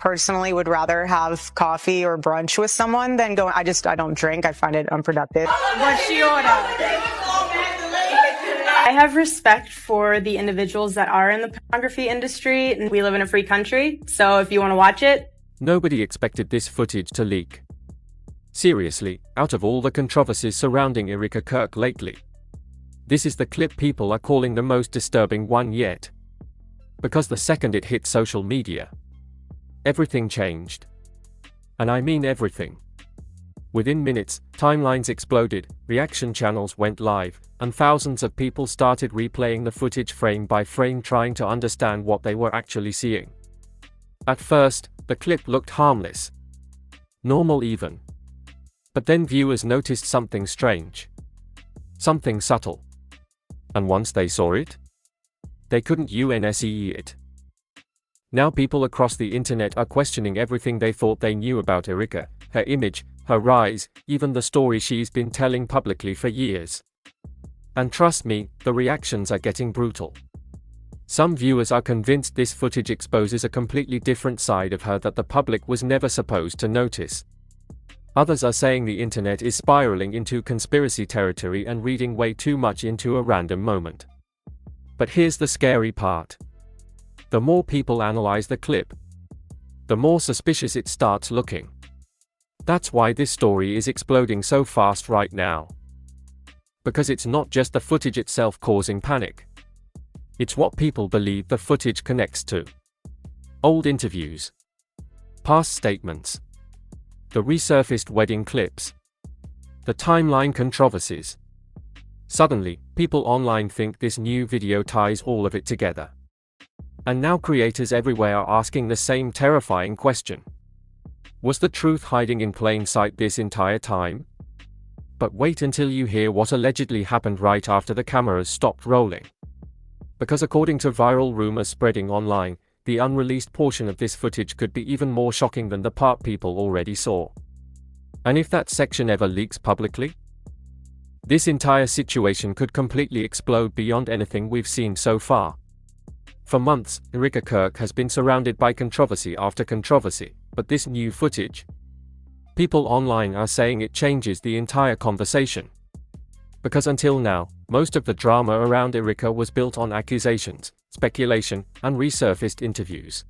personally would rather have coffee or brunch with someone than go. I don't drink. I find it unproductive. What's she order? I have respect for the individuals that are in the pornography industry, and we live in a free country, so if you want to watch it. Nobody expected this footage to leak. Seriously, out of all the controversies surrounding Erika Kirk lately, this is the clip people are calling the most disturbing one yet. Because the second it hit social media, everything changed. And I mean everything. Within minutes, timelines exploded, reaction channels went live, and thousands of people started replaying the footage frame by frame trying to understand what they were actually seeing. At first, the clip looked harmless. Normal even. But then viewers noticed something strange. Something subtle. And once they saw it, they couldn't unsee it. Now people across the internet are questioning everything they thought they knew about Erika, her image, her rise, even the story she's been telling publicly for years. And trust me, the reactions are getting brutal. Some viewers are convinced this footage exposes a completely different side of her that the public was never supposed to notice. Others are saying the internet is spiraling into conspiracy territory and reading way too much into a random moment. But here's the scary part. The more people analyze the clip, the more suspicious it starts looking. That's why this story is exploding so fast right now. Because it's not just the footage itself causing panic. It's what people believe the footage connects to. Old interviews, past statements, the resurfaced wedding clips, the timeline controversies. Suddenly, people online think this new video ties all of it together. And now creators everywhere are asking the same terrifying question. Was the truth hiding in plain sight this entire time? But wait until you hear what allegedly happened right after the cameras stopped rolling. Because according to viral rumors spreading online, the unreleased portion of this footage could be even more shocking than the part people already saw. And if that section ever leaks publicly, this entire situation could completely explode beyond anything we've seen so far. For months, Erika Kirk has been surrounded by controversy after controversy, but this new footage, people online are saying it changes the entire conversation. Because until now, most of the drama around Erika was built on accusations, speculation, and resurfaced interviews.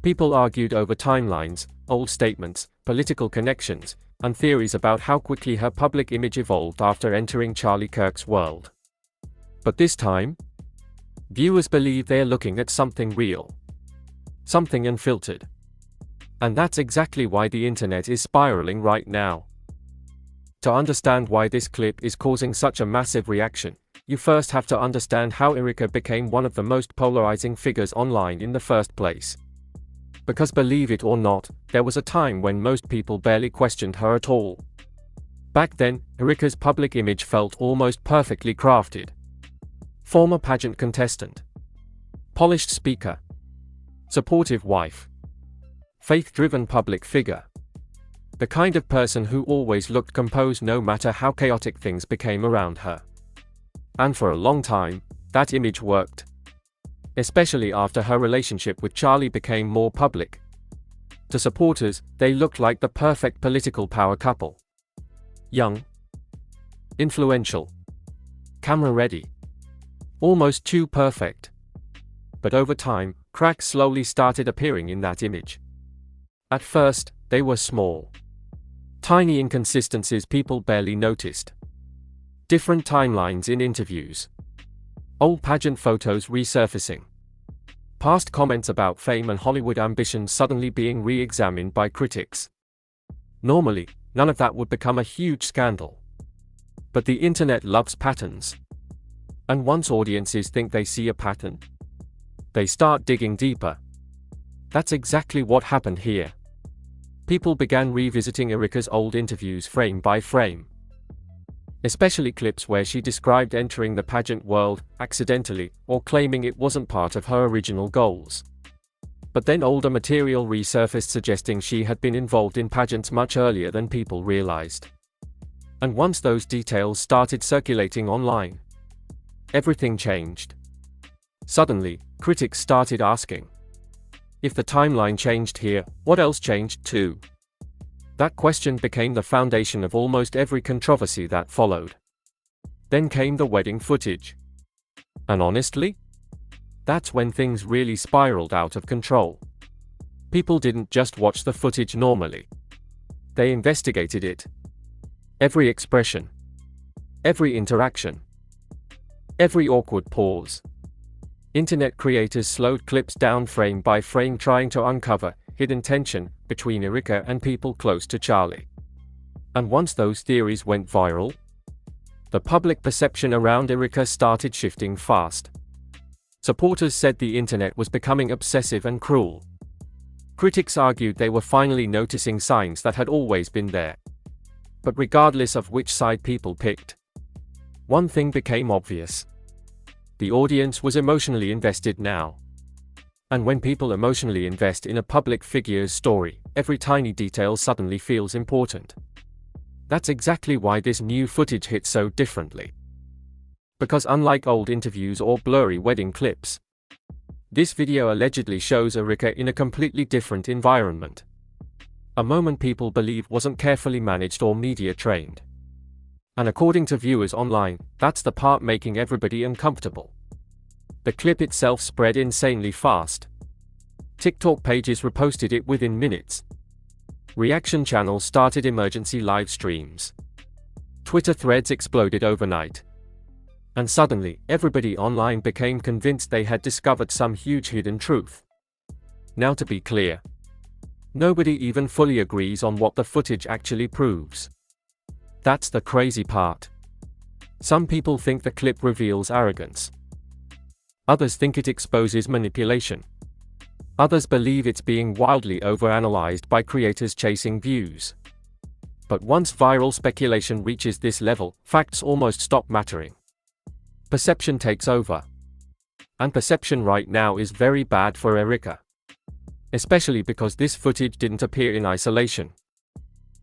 People argued over timelines, old statements, political connections, and theories about how quickly her public image evolved after entering Charlie Kirk's world. But this time, viewers believe they're looking at something real. Something unfiltered. And that's exactly why the internet is spiraling right now. To understand why this clip is causing such a massive reaction, you first have to understand how Erika became one of the most polarizing figures online in the first place. Because believe it or not, there was a time when most people barely questioned her at all. Back then, Erika's public image felt almost perfectly crafted. Former pageant contestant, polished speaker, supportive wife, faith-driven public figure. The kind of person who always looked composed no matter how chaotic things became around her. And for a long time, that image worked. Especially after her relationship with Charlie became more public. To supporters, they looked like the perfect political power couple. Young, influential, camera-ready. Almost too perfect. But over time, cracks slowly started appearing in that image. At first, they were small. Tiny inconsistencies people barely noticed. Different timelines in interviews. Old pageant photos resurfacing. Past comments about fame and Hollywood ambitions suddenly being re-examined by critics. Normally, none of that would become a huge scandal. But the internet loves patterns. And once audiences think they see a pattern, they start digging deeper. That's exactly what happened here. People began revisiting Erika's old interviews frame by frame. Especially clips where she described entering the pageant world accidentally or claiming it wasn't part of her original goals. But then older material resurfaced suggesting she had been involved in pageants much earlier than people realized. And once those details started circulating online, everything changed. Suddenly, critics started asking, If the timeline changed here, what else changed too? That question became the foundation of almost every controversy that followed. Then came the wedding footage. And honestly, that's when things really spiraled out of control. People didn't just watch the footage normally. They investigated it. Every expression. Every interaction. Every awkward pause. Internet creators slowed clips down frame by frame, trying to uncover hidden tension between Erika and people close to Charlie. And once those theories went viral, the public perception around Erika started shifting fast. Supporters said the internet was becoming obsessive and cruel. Critics argued they were finally noticing signs that had always been there. But regardless of which side people picked, one thing became obvious. The audience was emotionally invested now. And when people emotionally invest in a public figure's story, every tiny detail suddenly feels important. That's exactly why this new footage hit so differently. Because unlike old interviews or blurry wedding clips, this video allegedly shows Erika in a completely different environment. A moment people believe wasn't carefully managed or media trained. And according to viewers online, that's the part making everybody uncomfortable. The clip itself spread insanely fast. TikTok pages reposted it within minutes. Reaction channels started emergency live streams. Twitter threads exploded overnight. And suddenly, everybody online became convinced they had discovered some huge hidden truth. Now, to be clear, nobody even fully agrees on what the footage actually proves. That's the crazy part. Some people think the clip reveals arrogance. Others think it exposes manipulation. Others believe it's being wildly overanalyzed by creators chasing views. But once viral speculation reaches this level, facts almost stop mattering. Perception takes over. And perception right now is very bad for Erika. Especially because this footage didn't appear in isolation.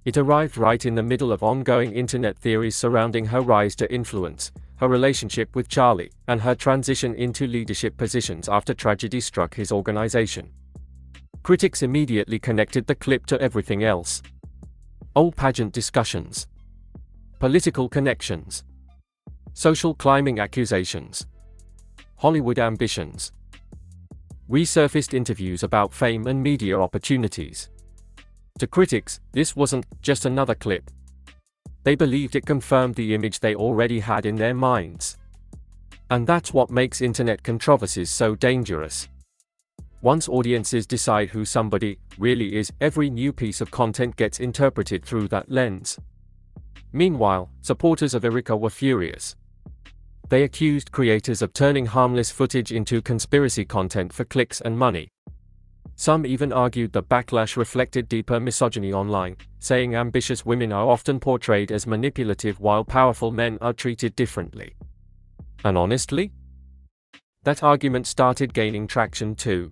It arrived right in the middle of ongoing internet theories surrounding her rise to influence, her relationship with Charlie, and her transition into leadership positions after tragedy struck his organization. Critics immediately connected the clip to everything else. Old pageant discussions. Political connections. Social climbing accusations. Hollywood ambitions. Resurfaced interviews about fame and media opportunities. To critics, this wasn't just another clip. They believed it confirmed the image they already had in their minds. And that's what makes internet controversies so dangerous. Once audiences decide who somebody really is, every new piece of content gets interpreted through that lens. Meanwhile, supporters of Erika were furious. They accused creators of turning harmless footage into conspiracy content for clicks and money. Some even argued the backlash reflected deeper misogyny online, saying ambitious women are often portrayed as manipulative while powerful men are treated differently. And honestly, that argument started gaining traction too.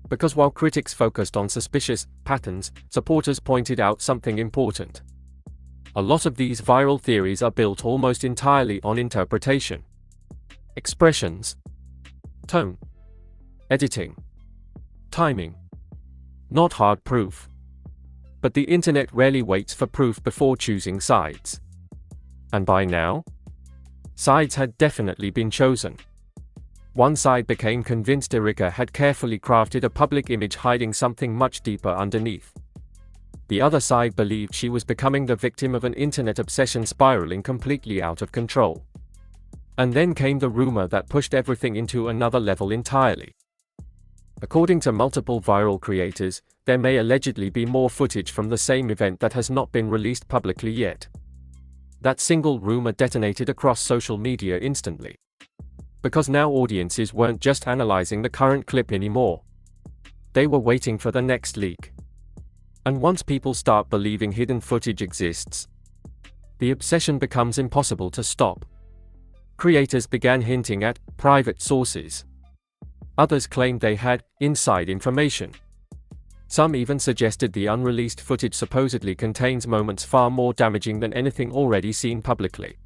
Because while critics focused on suspicious patterns, supporters pointed out something important. A lot of these viral theories are built almost entirely on interpretation. Expressions. Tone. Editing. Timing. Not hard proof. But the internet rarely waits for proof before choosing sides. And by now, sides had definitely been chosen. One side became convinced Erika had carefully crafted a public image hiding something much deeper underneath. The other side believed she was becoming the victim of an internet obsession spiraling completely out of control. And then came the rumor that pushed everything into another level entirely. According to multiple viral creators, there may allegedly be more footage from the same event that has not been released publicly yet. That single rumor detonated across social media instantly. Because now audiences weren't just analyzing the current clip anymore. They were waiting for the next leak. And once people start believing hidden footage exists, the obsession becomes impossible to stop. Creators began hinting at private sources. Others claimed they had inside information. Some even suggested the unreleased footage supposedly contains moments far more damaging than anything already seen publicly.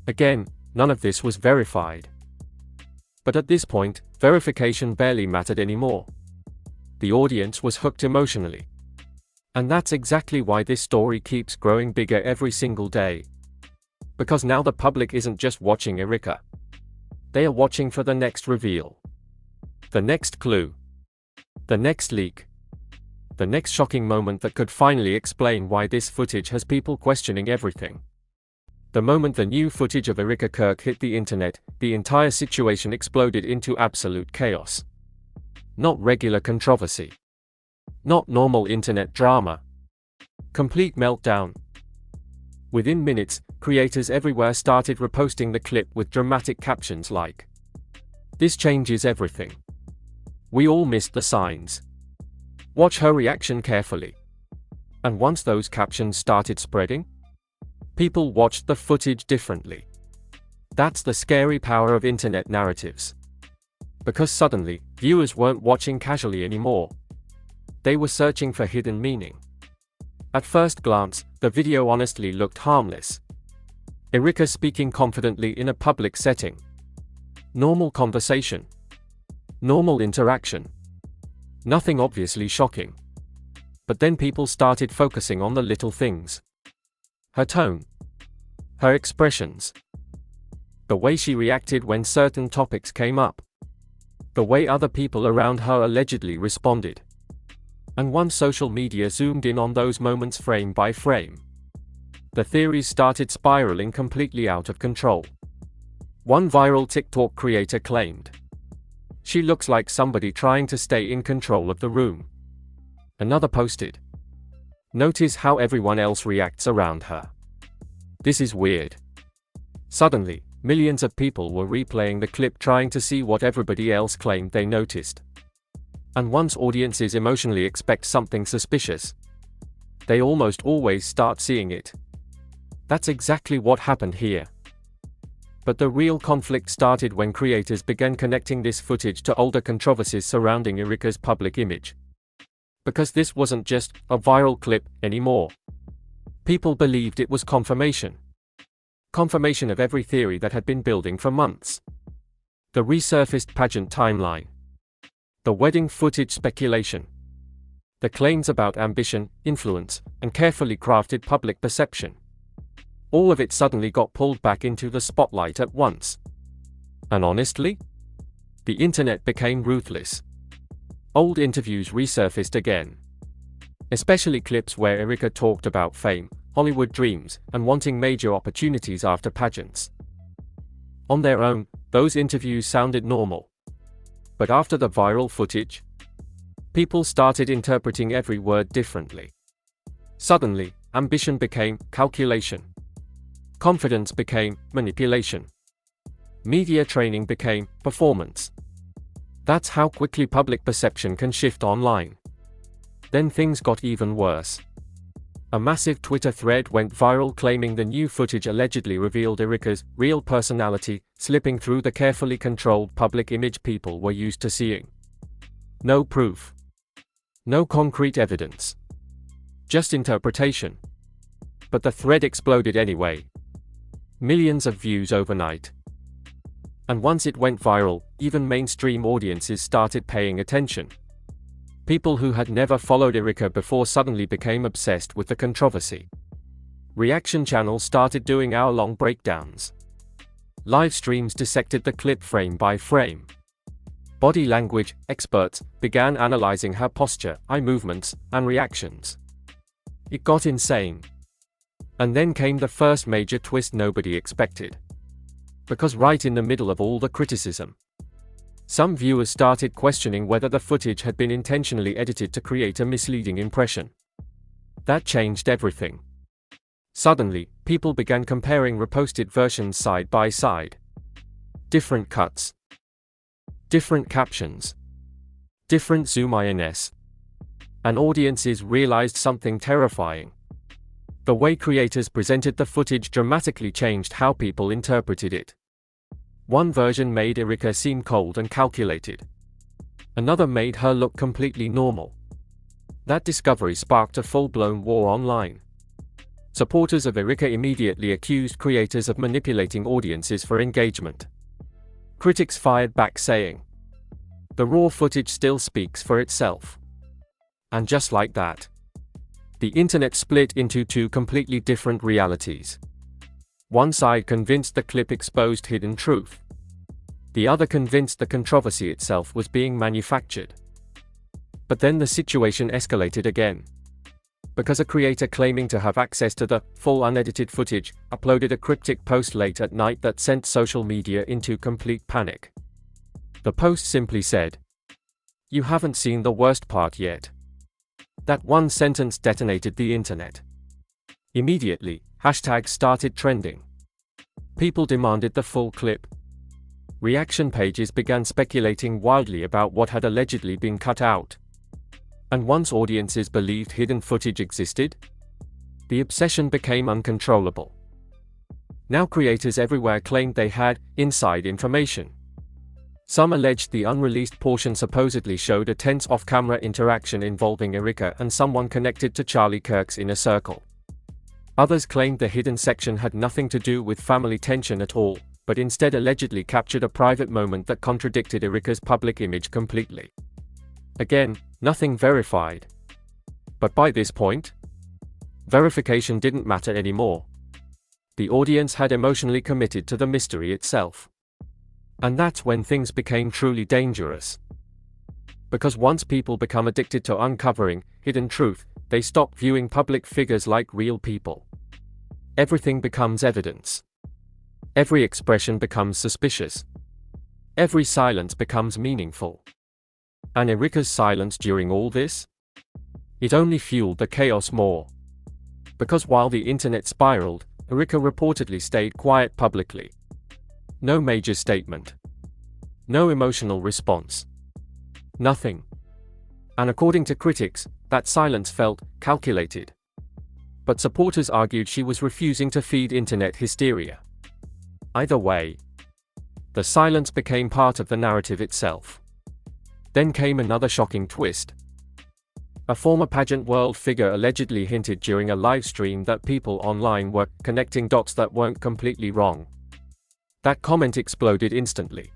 Again, none of this was verified. But at this point, verification barely mattered anymore. The audience was hooked emotionally. And that's exactly why this story keeps growing bigger every single day. Because now the public isn't just watching Erika. They are watching for the next reveal. The next clue. The next leak. The next shocking moment that could finally explain why this footage has people questioning everything. The moment the new footage of Erika Kirk hit the internet, the entire situation exploded into absolute chaos. Not regular controversy. Not normal internet drama. Complete meltdown. Within minutes, creators everywhere started reposting the clip with dramatic captions like, "This changes everything. We all missed the signs. Watch her reaction carefully." And once those captions started spreading, people watched the footage differently. That's the scary power of internet narratives. Because suddenly, viewers weren't watching casually anymore. They were searching for hidden meaning. At first glance, the video honestly looked harmless. Erika speaking confidently in a public setting. Normal conversation. Normal interaction. Nothing obviously shocking. But then people started focusing on the little things. Her tone. Her expressions. The way she reacted when certain topics came up. The way other people around her allegedly responded. And once social media zoomed in on those moments frame by frame, the theories started spiraling completely out of control. One viral TikTok creator claimed, "She looks like somebody trying to stay in control of the room." Another posted, "Notice how everyone else reacts around her. This is weird." Suddenly, millions of people were replaying the clip trying to see what everybody else claimed they noticed. And once audiences emotionally expect something suspicious, they almost always start seeing it. That's exactly what happened here. But the real conflict started when creators began connecting this footage to older controversies surrounding Erika's public image. Because this wasn't just a viral clip anymore. People believed it was confirmation. Confirmation of every theory that had been building for months. The resurfaced pageant timeline. The wedding footage speculation. The claims about ambition, influence, and carefully crafted public perception. All of it suddenly got pulled back into the spotlight at once. And honestly, the internet became ruthless. Old interviews resurfaced again. Especially clips where Erika talked about fame, Hollywood dreams, and wanting major opportunities after pageants. On their own, those interviews sounded normal. But after the viral footage, people started interpreting every word differently. Suddenly, ambition became calculation. Confidence became manipulation. Media training became performance. That's how quickly public perception can shift online. Then things got even worse. A massive Twitter thread went viral claiming the new footage allegedly revealed Erika's real personality, slipping through the carefully controlled public image people were used to seeing. No proof. No concrete evidence. Just interpretation. But the thread exploded anyway. Millions of views overnight. And once it went viral, even mainstream audiences started paying attention. People who had never followed Erika before suddenly became obsessed with the controversy. Reaction channels started doing hour-long breakdowns. Live streams dissected the clip frame by frame. Body language experts began analyzing her posture, eye movements, and reactions. It got insane. And then came the first major twist nobody expected. Because right in the middle of all the criticism, some viewers started questioning whether the footage had been intentionally edited to create a misleading impression. That changed everything. Suddenly, people began comparing reposted versions side by side. Different cuts. Different captions. Different zoom ins. And audiences realized something terrifying. The way creators presented the footage dramatically changed how people interpreted it. One version made Erika seem cold and calculated. Another made her look completely normal. That discovery sparked a full-blown war online. Supporters of Erika immediately accused creators of manipulating audiences for engagement. Critics fired back saying, "The raw footage still speaks for itself. And just like that, the internet split into two completely different realities. One side convinced the clip exposed hidden truth. The other convinced the controversy itself was being manufactured. But then the situation escalated again, because a creator claiming to have access to the full unedited footage uploaded a cryptic post late at night that sent social media into complete panic. The post simply said, "You haven't seen the worst part yet." That one sentence detonated the internet. Immediately, hashtags started trending. People demanded the full clip. Reaction pages began speculating wildly about what had allegedly been cut out. And once audiences believed hidden footage existed, the obsession became uncontrollable. Now creators everywhere claimed they had inside information. Some alleged the unreleased portion supposedly showed a tense off-camera interaction involving Erika and someone connected to Charlie Kirk's inner circle. Others claimed the hidden section had nothing to do with family tension at all, but instead allegedly captured a private moment that contradicted Erika's public image completely. Again, nothing verified. But by this point, verification didn't matter anymore. The audience had emotionally committed to the mystery itself. And that's when things became truly dangerous. Because once people become addicted to uncovering hidden truth, they stop viewing public figures like real people. Everything becomes evidence. Every expression becomes suspicious. Every silence becomes meaningful. And Erika's silence during all this? It only fueled the chaos more. Because while the internet spiraled, Erika reportedly stayed quiet publicly. No major statement. No emotional response. Nothing. And according to critics, that silence felt calculated. But supporters argued she was refusing to feed internet hysteria. Either way, the silence became part of the narrative itself. Then came another shocking twist. A former pageant world figure allegedly hinted during a live stream that people online were connecting dots that weren't completely wrong. That comment exploded instantly.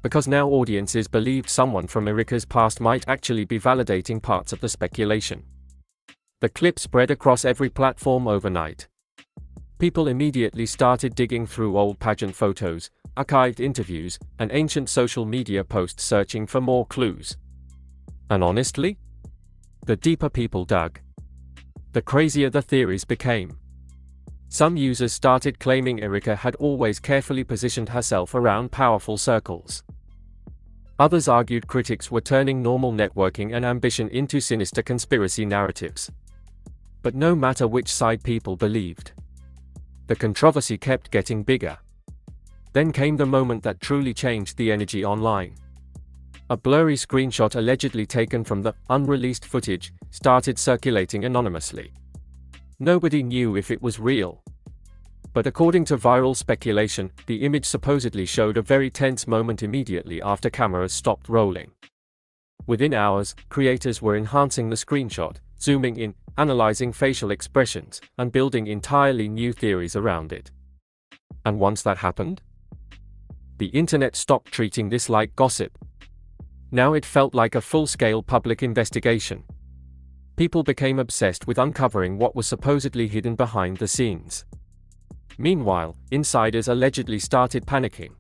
Because now audiences believed someone from Erika's past might actually be validating parts of the speculation. The clip spread across every platform overnight. People immediately started digging through old pageant photos, archived interviews, and ancient social media posts searching for more clues. And honestly, the deeper people dug, the crazier the theories became. Some users started claiming Erika had always carefully positioned herself around powerful circles. Others argued critics were turning normal networking and ambition into sinister conspiracy narratives. But no matter which side people believed, the controversy kept getting bigger. Then came the moment that truly changed the energy online. A blurry screenshot allegedly taken from the unreleased footage started circulating anonymously. Nobody knew if it was real. But according to viral speculation, the image supposedly showed a very tense moment immediately after cameras stopped rolling. Within hours, creators were enhancing the screenshot, zooming in, analyzing facial expressions, and building entirely new theories around it. And once that happened, the internet stopped treating this like gossip. Now it felt like a full-scale public investigation. People became obsessed with uncovering what was supposedly hidden behind the scenes. Meanwhile, insiders allegedly started panicking.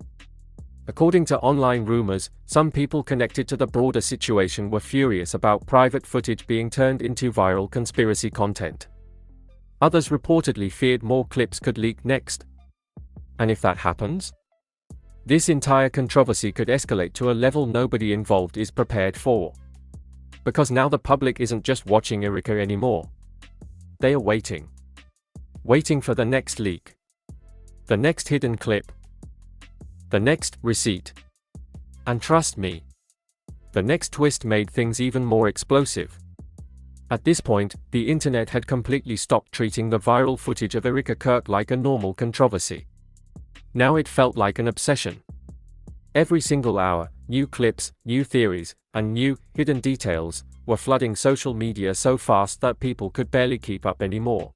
According to online rumors, some people connected to the broader situation were furious about private footage being turned into viral conspiracy content. Others reportedly feared more clips could leak next. And if that happens, this entire controversy could escalate to a level nobody involved is prepared for. Because now the public isn't just watching Erika anymore. They are waiting. Waiting for the next leak. The next hidden clip. The next receipt. And trust me, the next twist made things even more explosive. At this point, the internet had completely stopped treating the viral footage of Erika Kirk like a normal controversy. Now it felt like an obsession. Every single hour, new clips, new theories, and new, hidden details were flooding social media so fast that people could barely keep up anymore.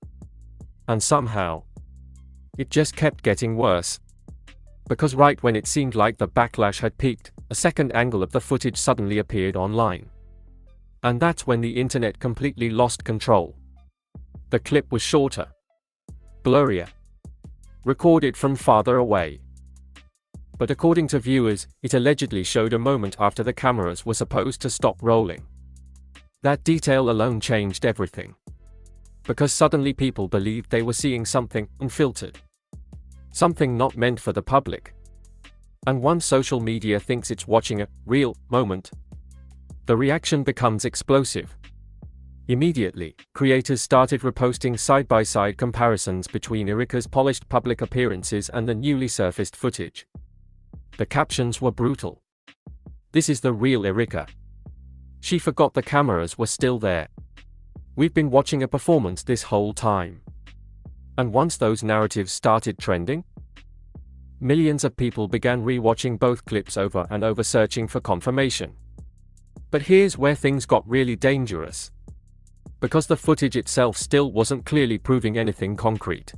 And somehow, it just kept getting worse. Because right when it seemed like the backlash had peaked, a second angle of the footage suddenly appeared online. And that's when the internet completely lost control. The clip was shorter, blurrier, recorded from farther away. But according to viewers, it allegedly showed a moment after the cameras were supposed to stop rolling. That detail alone changed everything. Because suddenly people believed they were seeing something unfiltered. Something not meant for the public. And once social media thinks it's watching a real moment, the reaction becomes explosive. Immediately, creators started reposting side-by-side comparisons between Erika's polished public appearances and the newly surfaced footage. The captions were brutal. "This is the real Erika. She forgot the cameras were still there. We've been watching a performance this whole time." And once those narratives started trending, millions of people began re-watching both clips over and over, searching for confirmation. But here's where things got really dangerous. Because the footage itself still wasn't clearly proving anything concrete.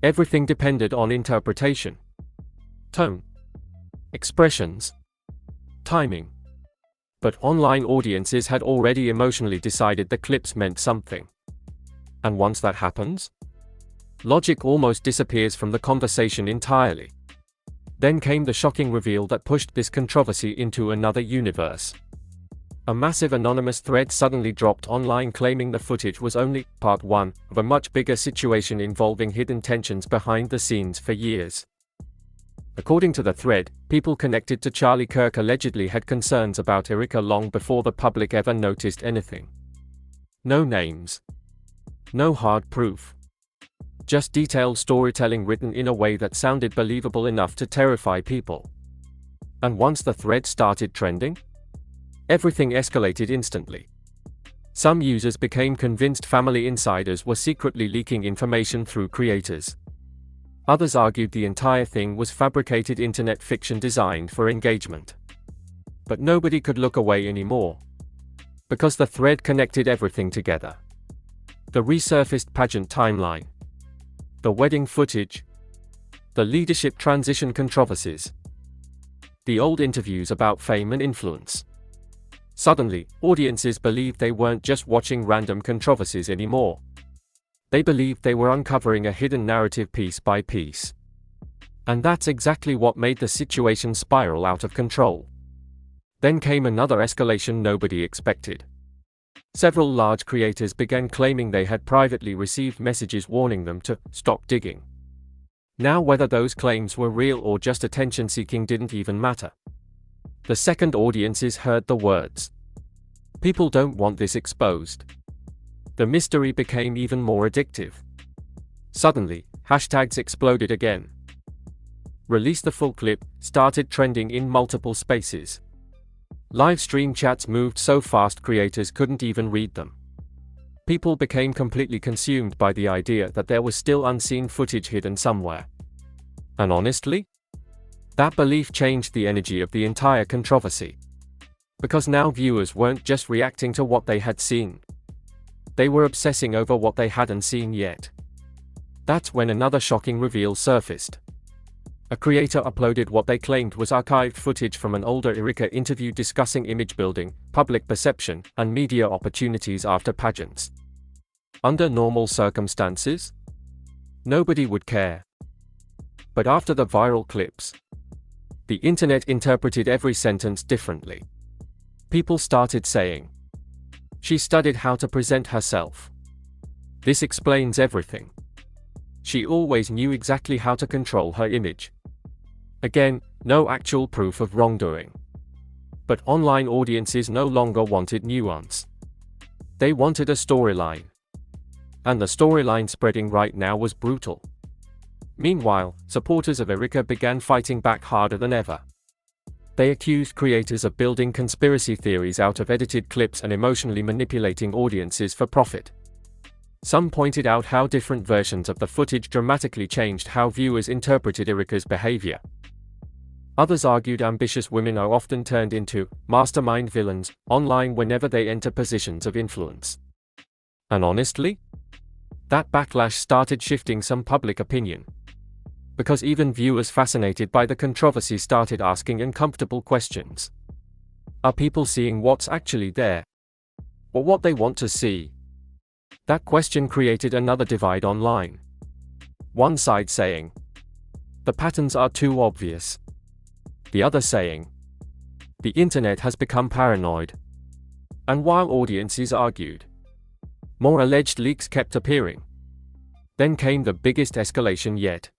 Everything depended on interpretation, tone, expressions, timing. But online audiences had already emotionally decided the clips meant something. And once that happens, logic almost disappears from the conversation entirely. Then came the shocking reveal that pushed this controversy into another universe. A massive anonymous thread suddenly dropped online claiming the footage was only part one of a much bigger situation involving hidden tensions behind the scenes for years. According to the thread, people connected to Charlie Kirk allegedly had concerns about Erika long before the public ever noticed anything. No names. No hard proof. Just detailed storytelling written in a way that sounded believable enough to terrify people. And once the thread started trending, everything escalated instantly. Some users became convinced family insiders were secretly leaking information through creators. Others argued the entire thing was fabricated internet fiction designed for engagement. But nobody could look away anymore. Because the thread connected everything together. The resurfaced pageant timeline. The wedding footage. The leadership transition controversies. The old interviews about fame and influence. Suddenly, audiences believed they weren't just watching random controversies anymore. They believed they were uncovering a hidden narrative piece by piece. And that's exactly what made the situation spiral out of control. Then came another escalation nobody expected. Several large creators began claiming they had privately received messages warning them to stop digging. Now, whether those claims were real or just attention-seeking didn't even matter. The second audiences heard the words, "People don't want this exposed," the mystery became even more addictive. Suddenly, hashtags exploded again. "Release the full clip" started trending in multiple spaces. Live stream chats moved so fast creators couldn't even read them. People became completely consumed by the idea that there was still unseen footage hidden somewhere. And honestly, that belief changed the energy of the entire controversy. Because now viewers weren't just reacting to what they had seen. They were obsessing over what they hadn't seen yet. That's when another shocking reveal surfaced. A creator uploaded what they claimed was archived footage from an older Erika interview discussing image building, public perception, and media opportunities after pageants. Under normal circumstances, nobody would care. But after the viral clips, the internet interpreted every sentence differently. People started saying, "She studied how to present herself. This explains everything. She always knew exactly how to control her image." Again, no actual proof of wrongdoing. But online audiences no longer wanted nuance. They wanted a storyline. And the storyline spreading right now was brutal. Meanwhile, supporters of Erika began fighting back harder than ever. They accused creators of building conspiracy theories out of edited clips and emotionally manipulating audiences for profit. Some pointed out how different versions of the footage dramatically changed how viewers interpreted Erika's behavior. Others argued ambitious women are often turned into mastermind villains online whenever they enter positions of influence. And honestly, that backlash started shifting some public opinion. Because even viewers fascinated by the controversy started asking uncomfortable questions. Are people seeing what's actually there? or what they want to see? That question created another divide online. One side saying, the patterns are too obvious. The other saying, the internet has become paranoid. And while audiences argued, more alleged leaks kept appearing. Then came the biggest escalation yet.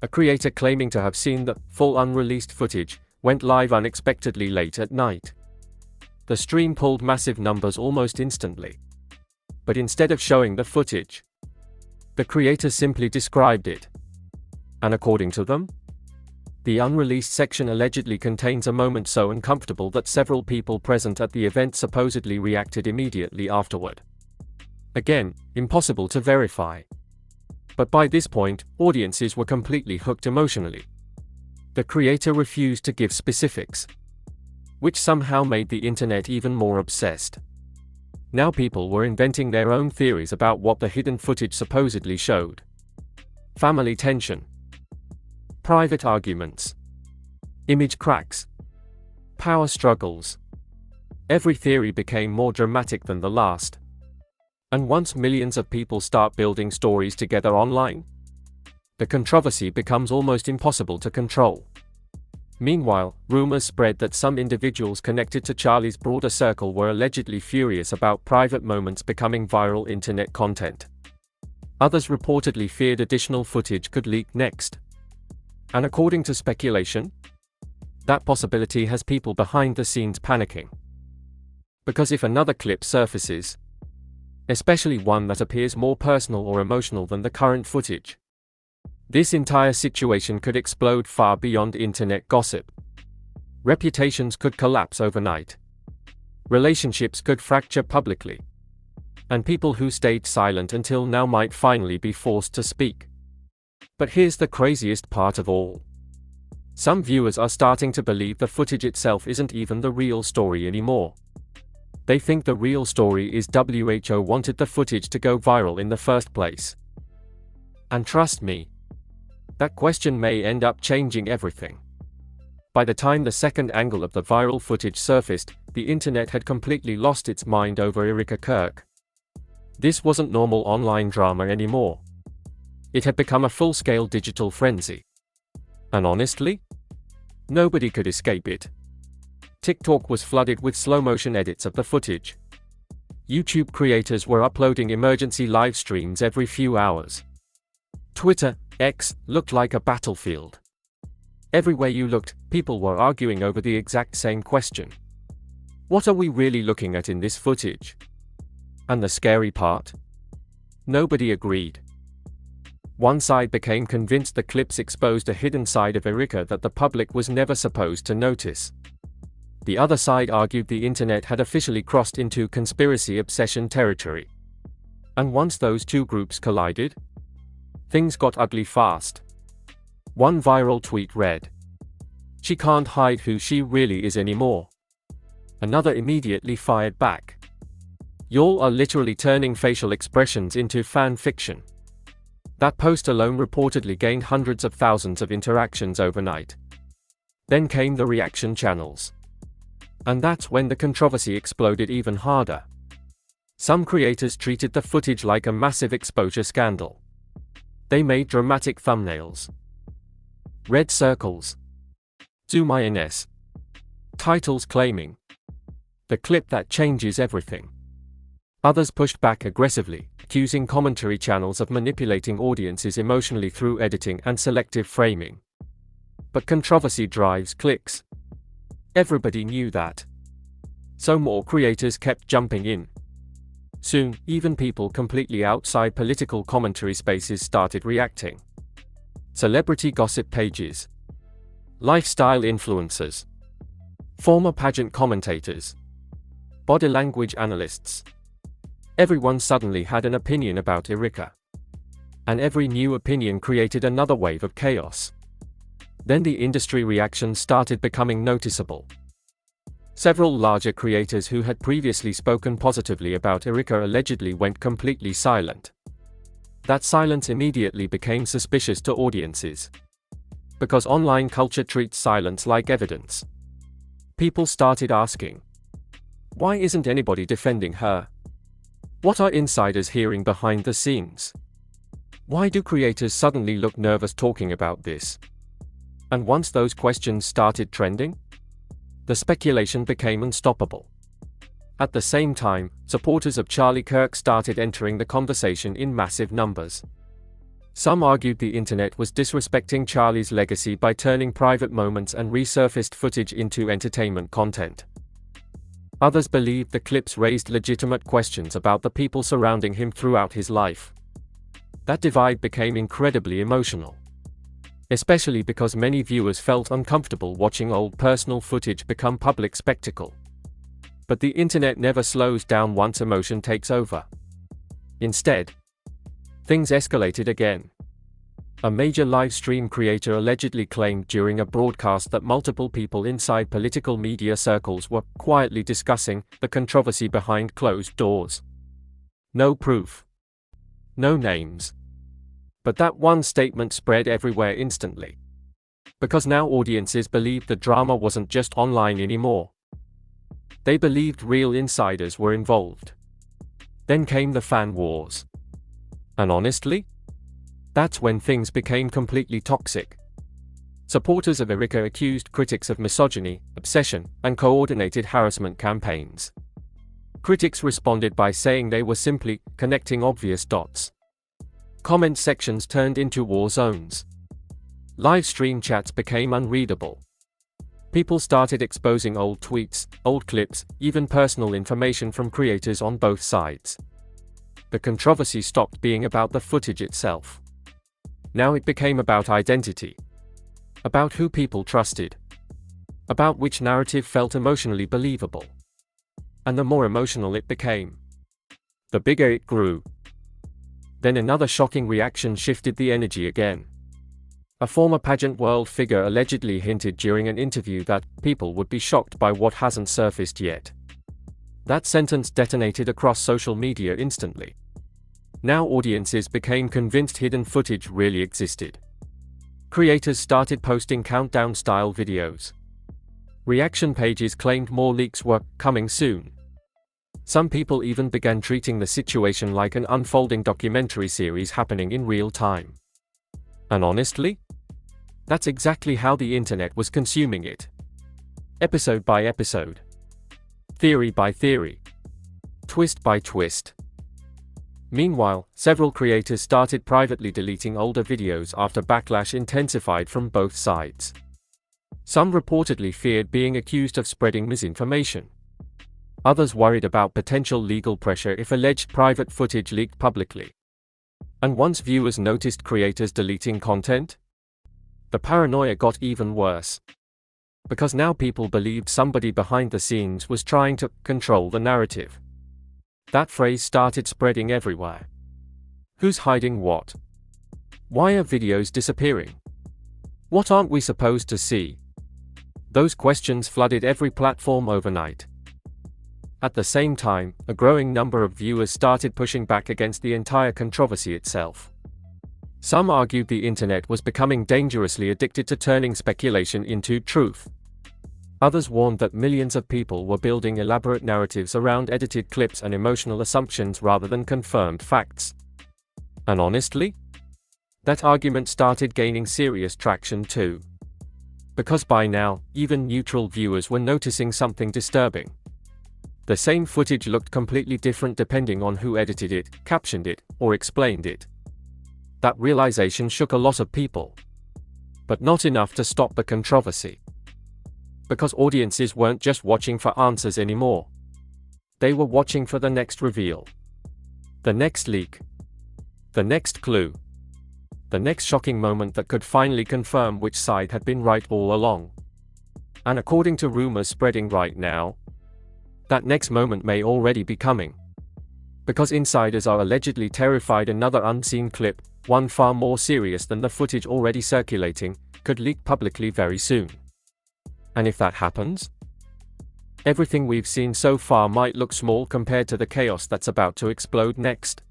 A creator claiming to have seen the full unreleased footage went live unexpectedly late at night. The stream pulled massive numbers almost instantly. But instead of showing the footage, the creator simply described it. And according to them, the unreleased section allegedly contains a moment so uncomfortable that several people present at the event supposedly reacted immediately afterward. Again, impossible to verify. But by this point, audiences were completely hooked emotionally. The creator refused to give specifics, which somehow made the internet even more obsessed. Now people were inventing their own theories about what the hidden footage supposedly showed. Family tension, private arguments, image cracks, power struggles. Every theory became more dramatic than the last. And once millions of people start building stories together online, the controversy becomes almost impossible to control. Meanwhile, rumors spread that some individuals connected to Charlie's broader circle were allegedly furious about private moments becoming viral internet content. Others reportedly feared additional footage could leak next. And according to speculation, that possibility has people behind the scenes panicking. Because if another clip surfaces, especially one that appears more personal or emotional than the current footage, this entire situation could explode far beyond internet gossip. Reputations could collapse overnight. Relationships could fracture publicly. And people who stayed silent until now might finally be forced to speak. But here's the craziest part of all. Some viewers are starting to believe the footage itself isn't even the real story anymore. They think the real story is WHO wanted the footage to go viral in the first place. And trust me, that question may end up changing everything. By the time the second angle of the viral footage surfaced, the internet had completely lost its mind over Erika Kirk. This wasn't normal online drama anymore. It had become a full-scale digital frenzy. And honestly, nobody could escape it. TikTok was flooded with slow-motion edits of the footage. YouTube creators were uploading emergency live streams every few hours. Twitter, X, looked like a battlefield. Everywhere you looked, people were arguing over the exact same question. What are we really looking at in this footage? And the scary part? Nobody agreed. One side became convinced the clips exposed a hidden side of Erika that the public was never supposed to notice. The other side argued the internet had officially crossed into conspiracy obsession territory. And once those two groups collided, things got ugly fast. One viral tweet read, "She can't hide who she really is anymore." Another immediately fired back, "Y'all are literally turning facial expressions into fan fiction." That post alone reportedly gained hundreds of thousands of interactions overnight. Then came the reaction channels. And that's when the controversy exploded even harder. Some creators treated the footage like a massive exposure scandal. They made dramatic thumbnails, red circles, zoom ins, titles claiming, "The clip that changes everything." Others pushed back aggressively, accusing commentary channels of manipulating audiences emotionally through editing and selective framing. But controversy drives clicks. Everybody knew that. So more creators kept jumping in. Soon, even people completely outside political commentary spaces started reacting. Celebrity gossip pages, lifestyle influencers, former pageant commentators, body language analysts. Everyone suddenly had an opinion about Erika. And every new opinion created another wave of chaos. Then the industry reaction started becoming noticeable. Several larger creators who had previously spoken positively about Erika allegedly went completely silent. That silence immediately became suspicious to audiences. Because online culture treats silence like evidence. People started asking, Why isn't anybody defending her? What are insiders hearing behind the scenes? Why do creators suddenly look nervous talking about this? And once those questions started trending, the speculation became unstoppable. At the same time, supporters of Charlie Kirk started entering the conversation in massive numbers. Some argued the internet was disrespecting Charlie's legacy by turning private moments and resurfaced footage into entertainment content. Others believed the clips raised legitimate questions about the people surrounding him throughout his life. That divide became incredibly emotional, especially because many viewers felt uncomfortable watching old personal footage become public spectacle. But the internet never slows down once emotion takes over. Instead, things escalated again. A major live stream creator allegedly claimed during a broadcast that multiple people inside political media circles were quietly discussing the controversy behind closed doors. No proof. No names. But that one statement spread everywhere instantly. Because now audiences believed the drama wasn't just online anymore. They believed real insiders were involved. Then came the fan wars. And honestly, that's when things became completely toxic. Supporters of Erika accused critics of misogyny, obsession, and coordinated harassment campaigns. Critics responded by saying they were simply connecting obvious dots. Comment sections turned into war zones. Live stream chats became unreadable. People started exposing old tweets, old clips, even personal information from creators on both sides. The controversy stopped being about the footage itself. Now it became about identity. About who people trusted. About which narrative felt emotionally believable. And the more emotional it became, the bigger it grew. Then another shocking reaction shifted the energy again. A former pageant world figure allegedly hinted during an interview that people would be shocked by what hasn't surfaced yet. That sentence detonated across social media instantly. Now audiences became convinced hidden footage really existed. Creators started posting countdown-style videos. Reaction pages claimed more leaks were coming soon. Some people even began treating the situation like an unfolding documentary series happening in real time. And honestly, that's exactly how the internet was consuming it. Episode by episode. Theory by theory. Twist by twist. Meanwhile, several creators started privately deleting older videos after backlash intensified from both sides. Some reportedly feared being accused of spreading misinformation. Others worried about potential legal pressure if alleged private footage leaked publicly. And once viewers noticed creators deleting content, the paranoia got even worse. Because now people believed somebody behind the scenes was trying to control the narrative. That phrase started spreading everywhere. Who's hiding what? Why are videos disappearing? What aren't we supposed to see? Those questions flooded every platform overnight. At the same time, a growing number of viewers started pushing back against the entire controversy itself. Some argued the internet was becoming dangerously addicted to turning speculation into truth. Others warned that millions of people were building elaborate narratives around edited clips and emotional assumptions rather than confirmed facts. And honestly, that argument started gaining serious traction too. Because by now, even neutral viewers were noticing something disturbing. The same footage looked completely different depending on who edited it, captioned it, or explained it. That realization shook a lot of people. But not enough to stop the controversy. Because audiences weren't just watching for answers anymore. They were watching for the next reveal. The next leak. The next clue. The next shocking moment that could finally confirm which side had been right all along. And according to rumors spreading right now, that next moment may already be coming. Because insiders are allegedly terrified another unseen clip, one far more serious than the footage already circulating, could leak publicly very soon. And if that happens, everything we've seen so far might look small compared to the chaos that's about to explode next.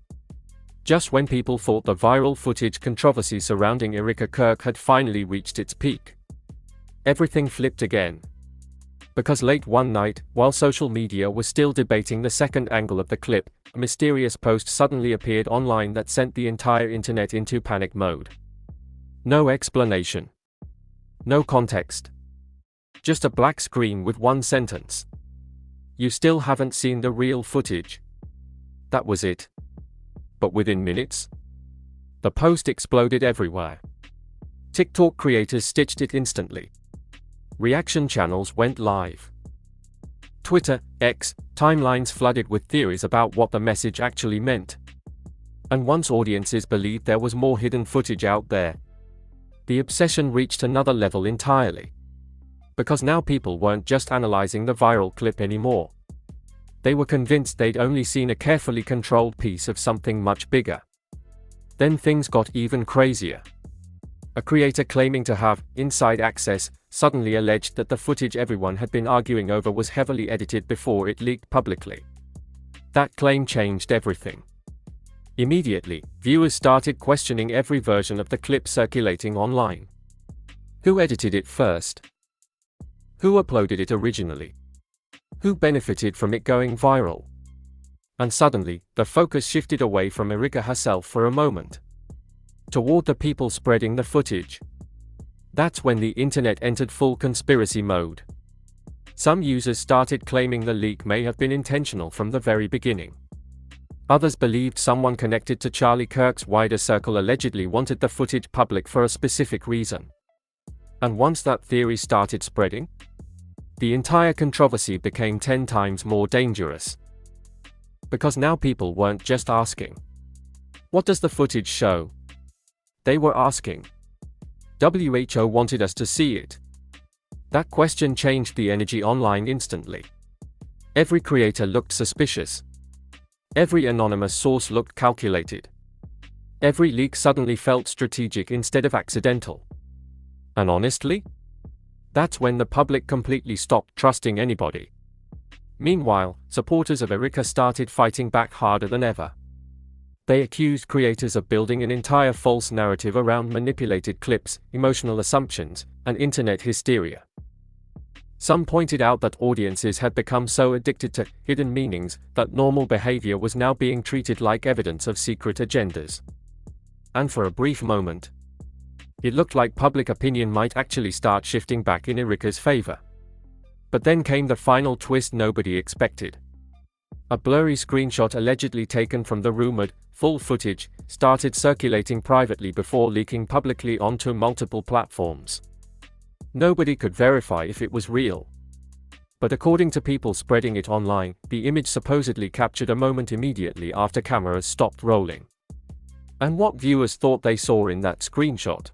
Just when people thought the viral footage controversy surrounding Erika Kirk had finally reached its peak, everything flipped again. Because late one night, while social media was still debating the second angle of the clip, a mysterious post suddenly appeared online that sent the entire internet into panic mode. No explanation. No context. Just a black screen with one sentence. "You still haven't seen the real footage." That was it. But within minutes, the post exploded everywhere. TikTok creators stitched it instantly. Reaction channels went live. Twitter, X, timelines flooded with theories about what the message actually meant. And once audiences believed there was more hidden footage out there, the obsession reached another level entirely. Because now people weren't just analyzing the viral clip anymore. They were convinced they'd only seen a carefully controlled piece of something much bigger. Then things got even crazier. A creator claiming to have inside access suddenly alleged that the footage everyone had been arguing over was heavily edited before it leaked publicly. That claim changed everything. Immediately, viewers started questioning every version of the clip circulating online. Who edited it first? Who uploaded it originally? Who benefited from it going viral? And suddenly, the focus shifted away from Erika herself for a moment, toward the people spreading the footage. That's when the internet entered full conspiracy mode. Some users started claiming the leak may have been intentional from the very beginning. Others believed someone connected to Charlie Kirk's wider circle allegedly wanted the footage public for a specific reason. And once that theory started spreading, the entire controversy became 10 times more dangerous. Because now people weren't just asking, "What does the footage show?" They were asking, "WHO wanted us to see it." That question changed the energy online instantly. Every creator looked suspicious. Every anonymous source looked calculated. Every leak suddenly felt strategic instead of accidental. And honestly, that's when the public completely stopped trusting anybody. Meanwhile, supporters of Erika started fighting back harder than ever. They accused creators of building an entire false narrative around manipulated clips, emotional assumptions, and internet hysteria. Some pointed out that audiences had become so addicted to hidden meanings that normal behavior was now being treated like evidence of secret agendas. And for a brief moment, it looked like public opinion might actually start shifting back in Erika's favor. But then came the final twist nobody expected. A blurry screenshot allegedly taken from the rumored full footage started circulating privately before leaking publicly onto multiple platforms. Nobody could verify if it was real. But according to people spreading it online, the image supposedly captured a moment immediately after cameras stopped rolling. And what viewers thought they saw in that screenshot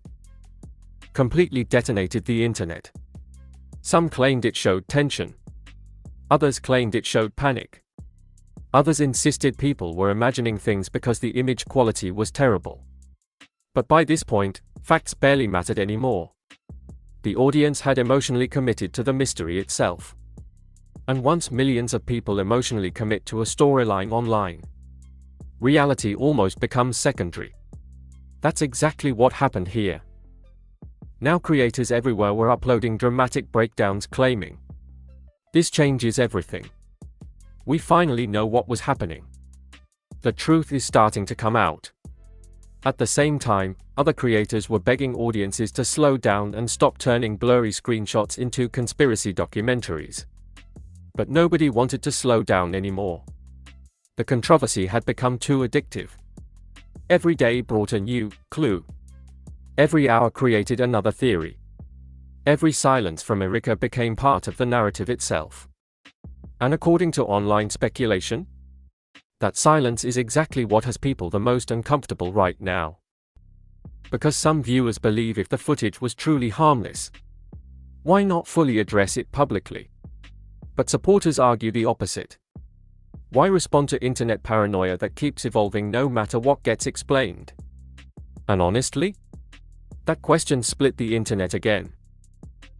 completely detonated the internet. Some claimed it showed tension. Others claimed it showed panic. Others insisted people were imagining things because the image quality was terrible. But by this point, facts barely mattered anymore. The audience had emotionally committed to the mystery itself. And once millions of people emotionally commit to a storyline online, reality almost becomes secondary. That's exactly what happened here. Now creators everywhere were uploading dramatic breakdowns claiming, "This changes everything. We finally know what was happening. The truth is starting to come out." At the same time, other creators were begging audiences to slow down and stop turning blurry screenshots into conspiracy documentaries. But nobody wanted to slow down anymore. The controversy had become too addictive. Every day brought a new clue. Every hour created another theory. Every silence from Erika became part of the narrative itself. And according to online speculation, that silence is exactly what has people the most uncomfortable right now. Because some viewers believe if the footage was truly harmless, why not fully address it publicly? But supporters argue the opposite. Why respond to internet paranoia that keeps evolving no matter what gets explained? And honestly, that question split the internet again.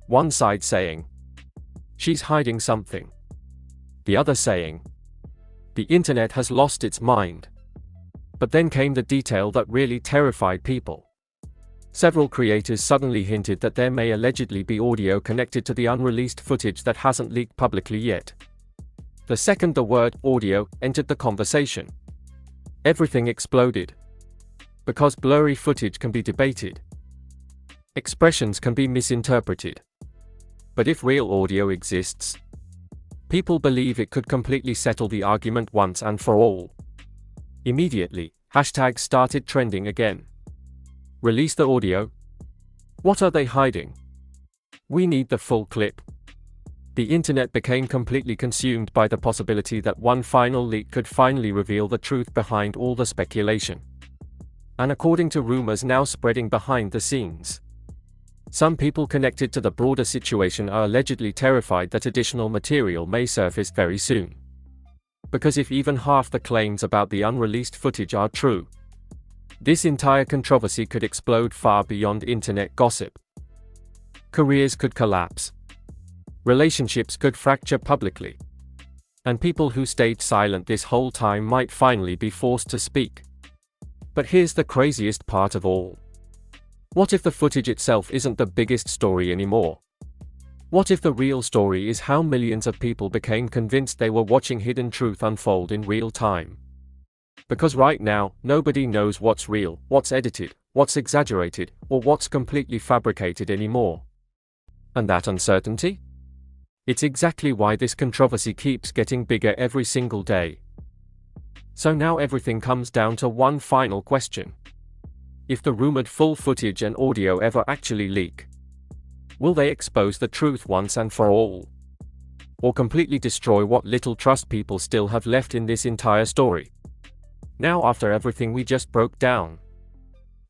One side saying, "She's hiding something." The other saying, "The internet has lost its mind." But then came the detail that really terrified people. Several creators suddenly hinted that there may allegedly be audio connected to the unreleased footage that hasn't leaked publicly yet. The second the word audio entered the conversation, everything exploded. Because blurry footage can be debated. Expressions can be misinterpreted. But if real audio exists, people believe it could completely settle the argument once and for all. Immediately, hashtags started trending again. Release the audio? What are they hiding? We need the full clip. The internet became completely consumed by the possibility that one final leak could finally reveal the truth behind all the speculation. And according to rumors now spreading behind the scenes, some people connected to the broader situation are allegedly terrified that additional material may surface very soon. Because if even half the claims about the unreleased footage are true, this entire controversy could explode far beyond internet gossip. Careers could collapse. Relationships could fracture publicly. And people who stayed silent this whole time might finally be forced to speak. But here's the craziest part of all. What if the footage itself isn't the biggest story anymore? What if the real story is how millions of people became convinced they were watching hidden truth unfold in real time? Because right now, nobody knows what's real, what's edited, what's exaggerated, or what's completely fabricated anymore. And that uncertainty? It's exactly why this controversy keeps getting bigger every single day. So now everything comes down to one final question. If the rumored full footage and audio ever actually leak, will they expose the truth once and for all? Or completely destroy what little trust people still have left in this entire story? Now, after everything we just broke down,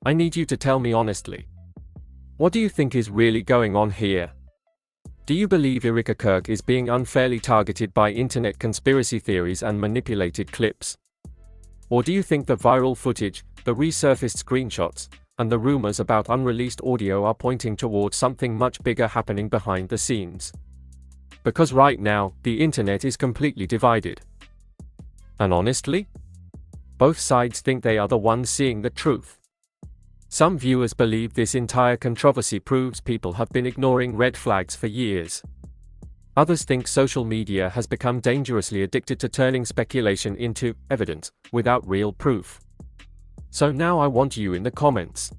I need you to tell me honestly. What do you think is really going on here? Do you believe Erika Kirk is being unfairly targeted by internet conspiracy theories and manipulated clips? Or do you think the viral footage, the resurfaced screenshots, and the rumors about unreleased audio are pointing towards something much bigger happening behind the scenes? Because right now, the internet is completely divided. And honestly, both sides think they are the ones seeing the truth. Some viewers believe this entire controversy proves people have been ignoring red flags for years. Others think social media has become dangerously addicted to turning speculation into evidence without real proof. So now I want you in the comments.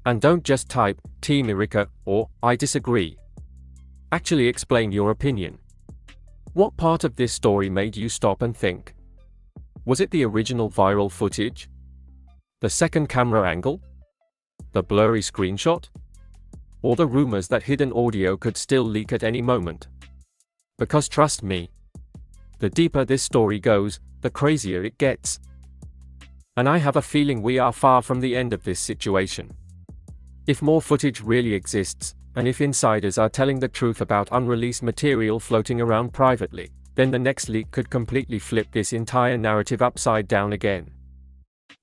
And don't just type Team Erika or I disagree. Actually explain your opinion. What part of this story made you stop and think? Was it the original viral footage? The second camera angle? The blurry screenshot? Or the rumors that hidden audio could still leak at any moment? Because trust me, the deeper this story goes, the crazier it gets. And I have a feeling we are far from the end of this situation. If more footage really exists, and if insiders are telling the truth about unreleased material floating around privately, then the next leak could completely flip this entire narrative upside down again.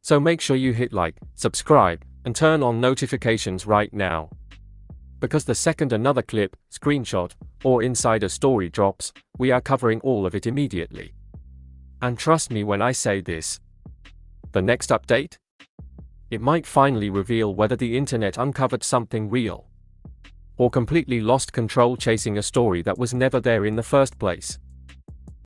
So make sure you hit like, subscribe, and turn on notifications right now. Because the second another clip, screenshot, or insider story drops, we are covering all of it immediately. And trust me when I say this. The next update? It might finally reveal whether the internet uncovered something real, or completely lost control chasing a story that was never there in the first place.